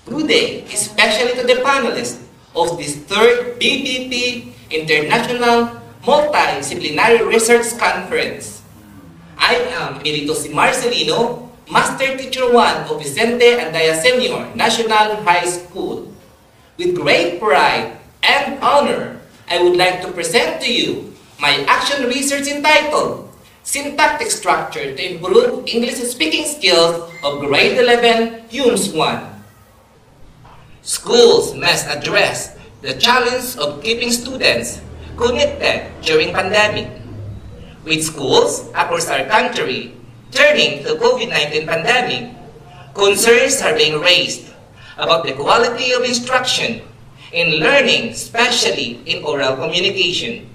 Good day, especially to the panelists of this third BPP International Multidisciplinary Research Conference. I am Emelito Marcelino, Master Teacher 1 of Vicente Andaya Senior National High School. With great pride and honor, I would like to present to you my action research entitled Syntactic Structure to Improve English Speaking Skills of Grade 11 UMS 1. Schools must address the challenge of keeping students connected during pandemic. With schools across our country turning to COVID-19 pandemic, concerns are being raised about the quality of instruction in learning, especially in oral communication.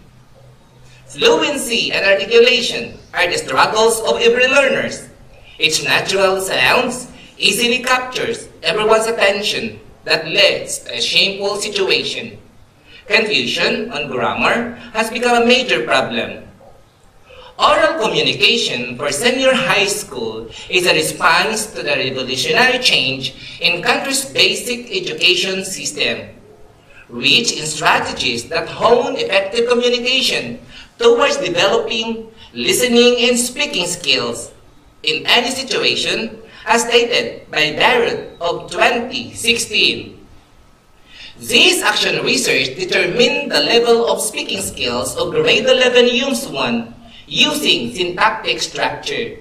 Fluency and articulation are the struggles of every learner. Its natural sounds easily captures everyone's attention that leads to a shameful situation. Confusion on grammar has become a major problem. Oral communication for senior high school is a response to the revolutionary change in country's basic education system, rich in strategies that hone effective communication towards developing listening and speaking skills in any situation, as stated by Barrett of 2016. This action research determined the level of speaking skills of grade 11 UMS 1 using syntactic structure.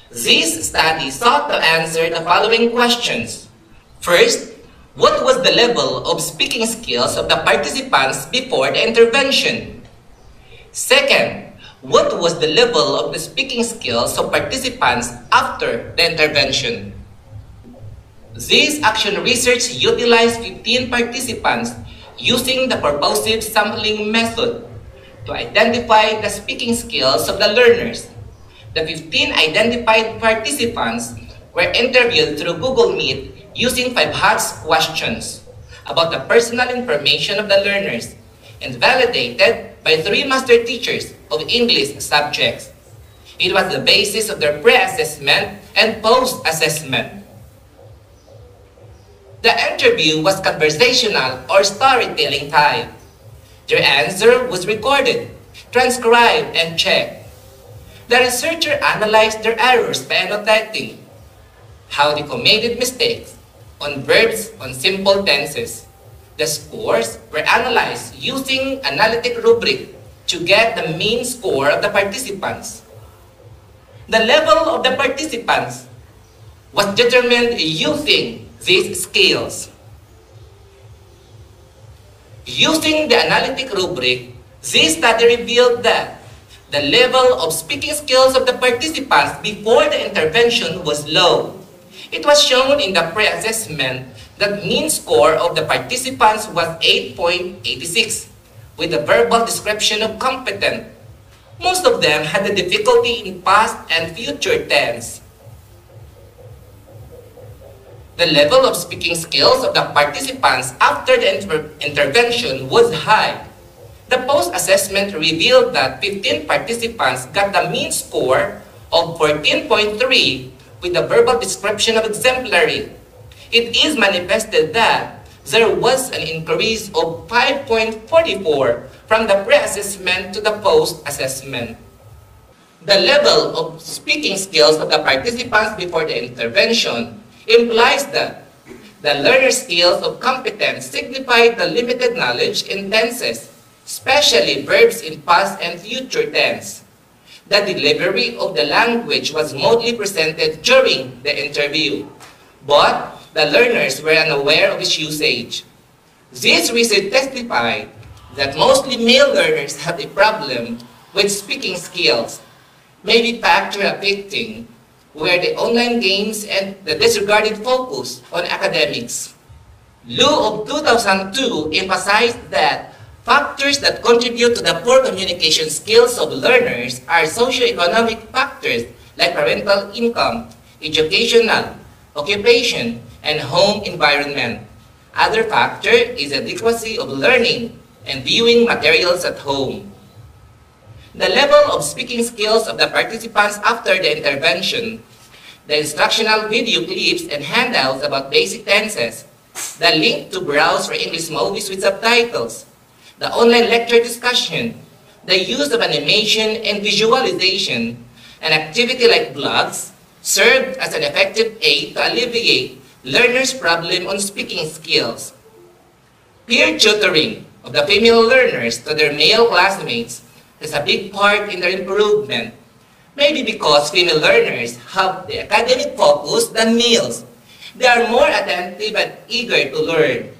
This study sought to answer the following questions. First, what was the level of speaking skills of the participants before the intervention? Second, what was the level of the speaking skills of participants after the intervention? This action research utilized 15 participants using the purposive sampling method to identify the speaking skills of the learners. The 15 identified participants were interviewed through Google Meet using 5 hot questions about the personal information of the learners and validated by 3 master teachers of English subjects. It was the basis of their pre-assessment and post-assessment. The interview was conversational or storytelling type. Their answer was recorded, transcribed, and checked. The researcher analyzed their errors by annotating how they committed mistakes on verbs on simple tenses. The scores were analyzed using analytic rubric to get the mean score of the participants. The level of the participants was determined using these scales. Using the analytic rubric, this study revealed that the level of speaking skills of the participants before the intervention was low. It was shown in the pre-assessment that mean score of the participants was 8.86, with a verbal description of competent. Most of them had a difficulty in past and future tense. The level of speaking skills of the participants after the intervention was high. The post-assessment revealed that 15 participants got the mean score of 14.3 with a verbal description of exemplary. It is manifested that there was an increase of 5.44 from the pre-assessment to the post-assessment. The level of speaking skills of the participants before the intervention implies that the learner's skills of competence signify the limited knowledge in tenses, especially verbs in past and future tense. The delivery of the language was mostly presented during the interview, but the learners were unaware of its usage. This research testified that mostly male learners have a problem with speaking skills, maybe factor affecting were the online games and the disregarded focus on academics. Liu of 2002 emphasized that factors that contribute to the poor communication skills of learners are socioeconomic factors like parental income, educational, occupation, and home environment. Other factor is adequacy of learning and viewing materials at home. The level of speaking skills of the participants after the intervention, the instructional video clips and handouts about basic tenses, the link to browse for English movies with subtitles, the online lecture discussion, the use of animation and visualization, an activity like blogs served as an effective aid to alleviate learners' problem on speaking skills. Peer tutoring of the female learners to their male classmates is a big part in their improvement, maybe because female learners have the academic focus than males. They are more attentive and eager to learn.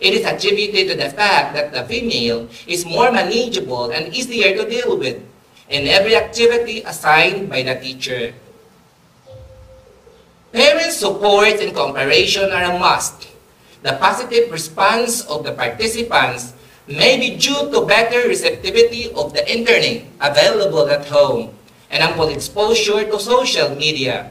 It is attributed to the fact that the female is more manageable and easier to deal with in every activity assigned by the teacher. Parents' support and cooperation are a must. The positive response of the participants may be due to better receptivity of the internet available at home and ample exposure to social media.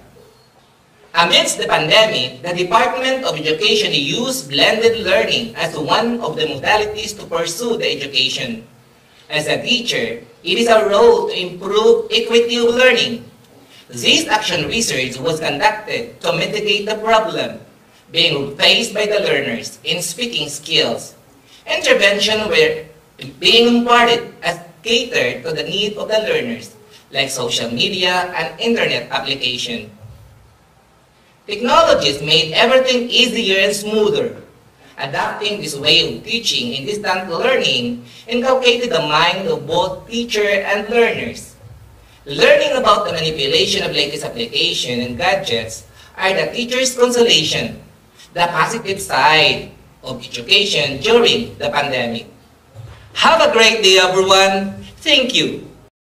Amidst the pandemic, the Department of Education used blended learning as one of the modalities to pursue the education. As a teacher, it is our role to improve equity of learning. This action research was conducted to mitigate the problem being faced by the learners in speaking skills. Interventions were being imparted as catered to the need of the learners, like social media and internet application. Technologies made everything easier and smoother. Adapting this way of teaching in distant learning inculcated the mind of both teacher and learners. Learning about the manipulation of latest application and gadgets are the teacher's consolation, the positive side of education during the pandemic. Have a great day, everyone. Thank you.